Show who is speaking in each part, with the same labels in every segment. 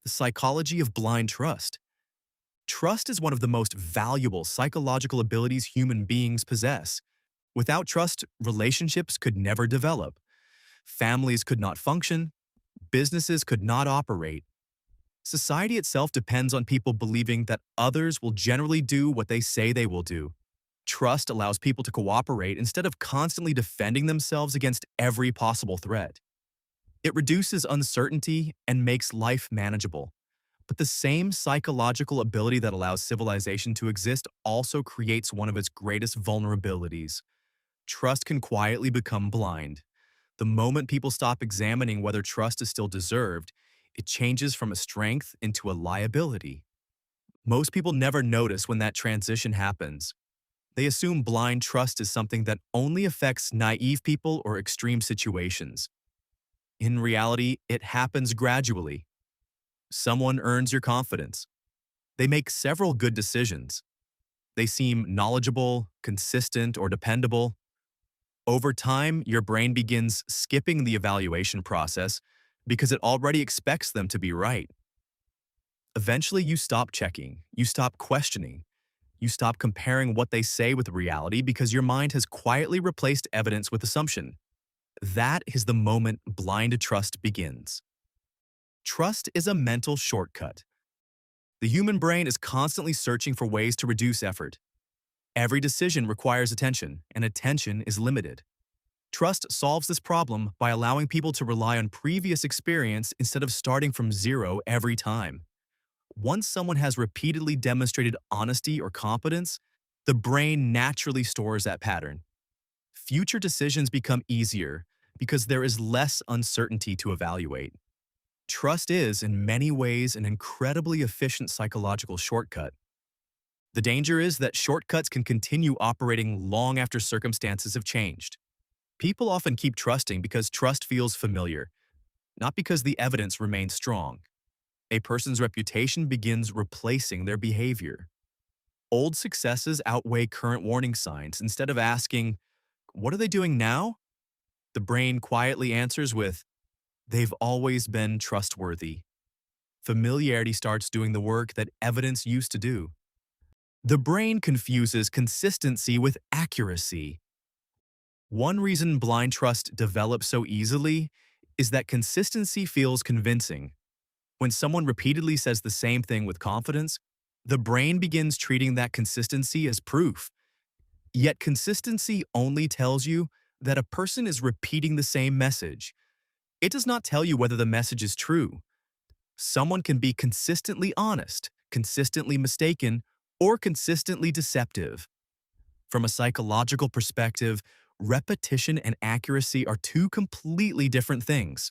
Speaker 1: The psychology of blind trust. Trust is one of the most valuable psychological abilities human beings possess. Without trust, relationships could never develop. Families could not function. Businesses could not operate. Society itself depends on people believing that others will generally do what they say they will do. Trust allows people to cooperate instead of constantly defending themselves against every possible threat. It reduces uncertainty and makes life manageable. But the same psychological ability that allows civilization to exist also creates one of its greatest vulnerabilities. Trust can quietly become blind. The moment people stop examining whether trust is still deserved, it changes from a strength into a liability. Most people never notice when that transition happens. They assume blind trust is something that only affects naive people or extreme situations. In reality, it happens gradually. Someone earns your confidence. They make several good decisions. They seem knowledgeable, consistent, or dependable. Over time, your brain begins skipping the evaluation process because it already expects them to be right. Eventually, you stop checking, you stop questioning, you stop comparing what they say with reality because your mind has quietly replaced evidence with assumption. That is the moment blind trust begins. Trust is a mental shortcut. The human brain is constantly searching for ways to reduce effort. Every decision requires attention, and attention is limited. Trust solves this problem by allowing people to rely on previous experience instead of starting from zero every time. Once someone has repeatedly demonstrated honesty or competence, the brain naturally stores that pattern. Future decisions become easier because there is less uncertainty to evaluate. Trust is, in many ways, an incredibly efficient psychological shortcut. The danger is that shortcuts can continue operating long after circumstances have changed. People often keep trusting because trust feels familiar, not because the evidence remains strong. A person's reputation begins replacing their behavior. Old successes outweigh current warning signs. Instead of asking, "What are they doing now?" the brain quietly answers with, "They've always been trustworthy." Familiarity starts doing the work that evidence used to do. The brain confuses consistency with accuracy. One reason blind trust develops so easily is that consistency feels convincing. When someone repeatedly says the same thing with confidence, the brain begins treating that consistency as proof. Yet consistency only tells you that a person is repeating the same message. It does not tell you whether the message is true. Someone can be consistently honest, consistently mistaken, or consistently deceptive. From a psychological perspective, repetition and accuracy are two completely different things.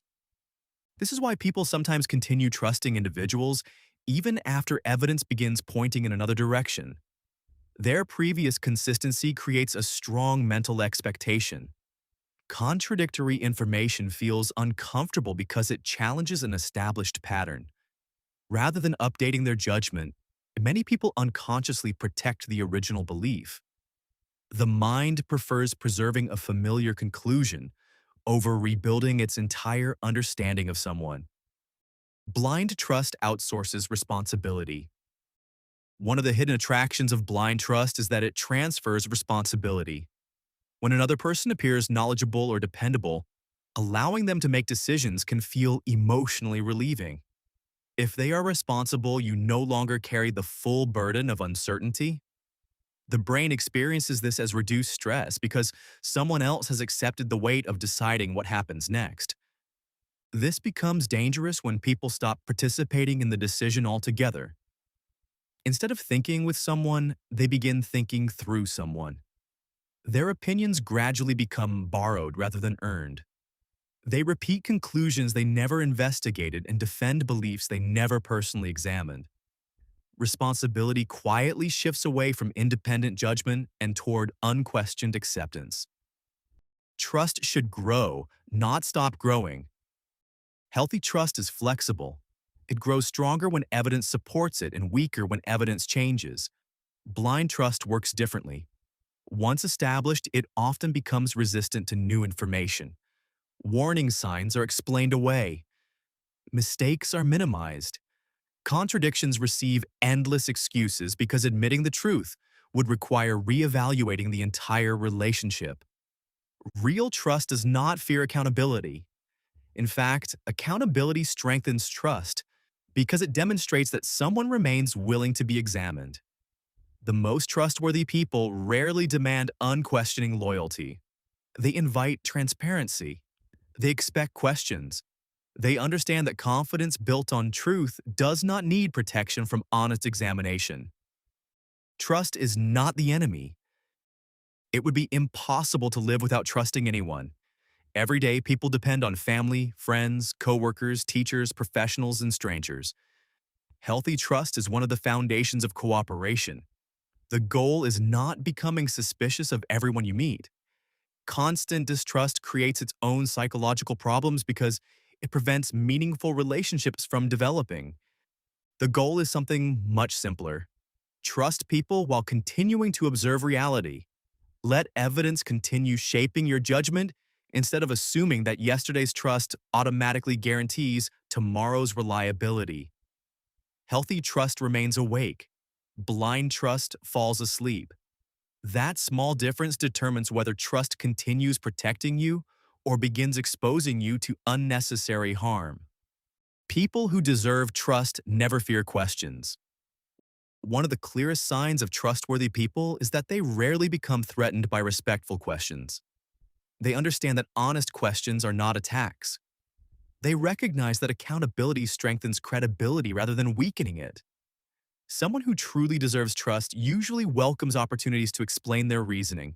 Speaker 1: This is why people sometimes continue trusting individuals even after evidence begins pointing in another direction. Their previous consistency creates a strong mental expectation. Contradictory information feels uncomfortable because it challenges an established pattern. Rather than updating their judgment, many people unconsciously protect the original belief. The mind prefers preserving a familiar conclusion over rebuilding its entire understanding of someone. Blind trust outsources responsibility. One of the hidden attractions of blind trust is that it transfers responsibility. When another person appears knowledgeable or dependable, allowing them to make decisions can feel emotionally relieving. If they are responsible, you no longer carry the full burden of uncertainty. The brain experiences this as reduced stress because someone else has accepted the weight of deciding what happens next. This becomes dangerous when people stop participating in the decision altogether. Instead of thinking with someone, they begin thinking through someone. Their opinions gradually become borrowed rather than earned. They repeat conclusions they never investigated and defend beliefs they never personally examined. Responsibility quietly shifts away from independent judgment and toward unquestioned acceptance. Trust should grow, not stop growing. Healthy trust is flexible. It grows stronger when evidence supports it and weaker when evidence changes. Blind trust works differently. Once established, it often becomes resistant to new information. Warning signs are explained away. Mistakes are minimized. Contradictions receive endless excuses because admitting the truth would require reevaluating the entire relationship. Real trust does not fear accountability. In fact, accountability strengthens trust because it demonstrates that someone remains willing to be examined. The most trustworthy people rarely demand unquestioning loyalty. They invite transparency. They expect questions. They understand that confidence built on truth does not need protection from honest examination. Trust is not the enemy. It would be impossible to live without trusting anyone. Every day, people depend on family, friends, coworkers, teachers, professionals, and strangers. Healthy trust is one of the foundations of cooperation. The goal is not becoming suspicious of everyone you meet. Constant distrust creates its own psychological problems because it prevents meaningful relationships from developing. The goal is something much simpler. Trust people while continuing to observe reality. Let evidence continue shaping your judgment instead of assuming that yesterday's trust automatically guarantees tomorrow's reliability. Healthy trust remains awake. Blind trust falls asleep. That small difference determines whether trust continues protecting you or begins exposing you to unnecessary harm. People who deserve trust never fear questions. One of the clearest signs of trustworthy people is that they rarely become threatened by respectful questions. They understand that honest questions are not attacks. They recognize that accountability strengthens credibility rather than weakening it. Someone who truly deserves trust usually welcomes opportunities to explain their reasoning,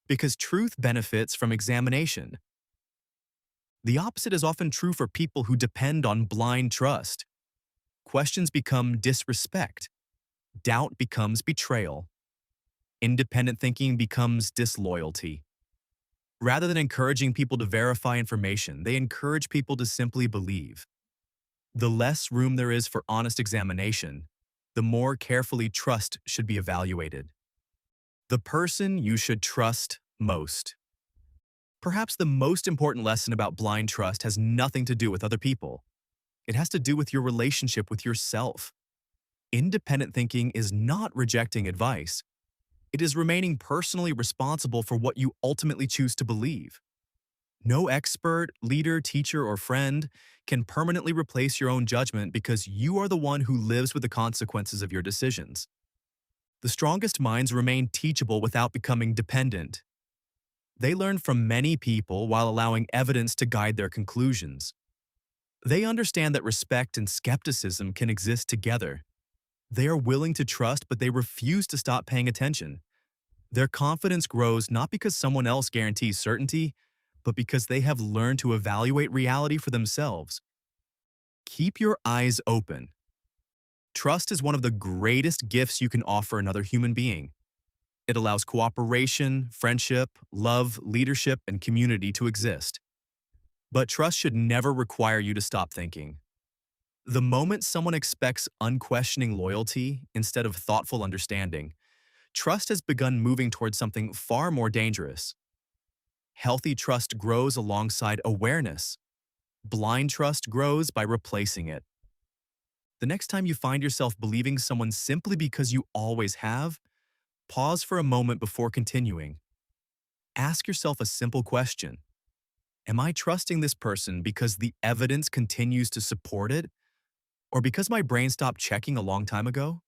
Speaker 1: because truth benefits from examination. The opposite is often true for people who depend on blind trust. Questions become disrespect. Doubt becomes betrayal. Independent thinking becomes disloyalty. Rather than encouraging people to verify information, they encourage people to simply believe. The less room there is for honest examination, the more carefully trust should be evaluated. The person you should trust most. Perhaps the most important lesson about blind trust has nothing to do with other people. It has to do with your relationship with yourself. Independent thinking is not rejecting advice. It is remaining personally responsible for what you ultimately choose to believe. No expert, leader, teacher, or friend can permanently replace your own judgment because you are the one who lives with the consequences of your decisions. The strongest minds remain teachable without becoming dependent. They learn from many people while allowing evidence to guide their conclusions. They understand that respect and skepticism can exist together. They are willing to trust, but they refuse to stop paying attention. Their confidence grows not because someone else guarantees certainty, but because they have learned to evaluate reality for themselves. Keep your eyes open. Trust is one of the greatest gifts you can offer another human being. It allows cooperation, friendship, love, leadership, and community to exist. But trust should never require you to stop thinking. The moment someone expects unquestioning loyalty instead of thoughtful understanding, trust has begun moving towards something far more dangerous. Healthy trust grows alongside awareness. Blind trust grows by replacing it. The next time you find yourself believing someone simply because you always have, pause for a moment before continuing. Ask yourself a simple question. Am I trusting this person because the evidence continues to support it, or because my brain stopped checking a long time ago?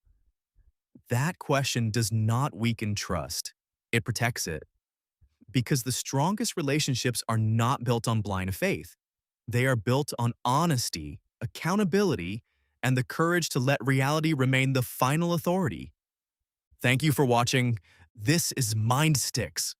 Speaker 1: That question does not weaken trust. It protects it. Because the strongest relationships are not built on blind faith. They are built on honesty, accountability, and the courage to let reality remain the final authority. Thank you for watching. This is MindStickz.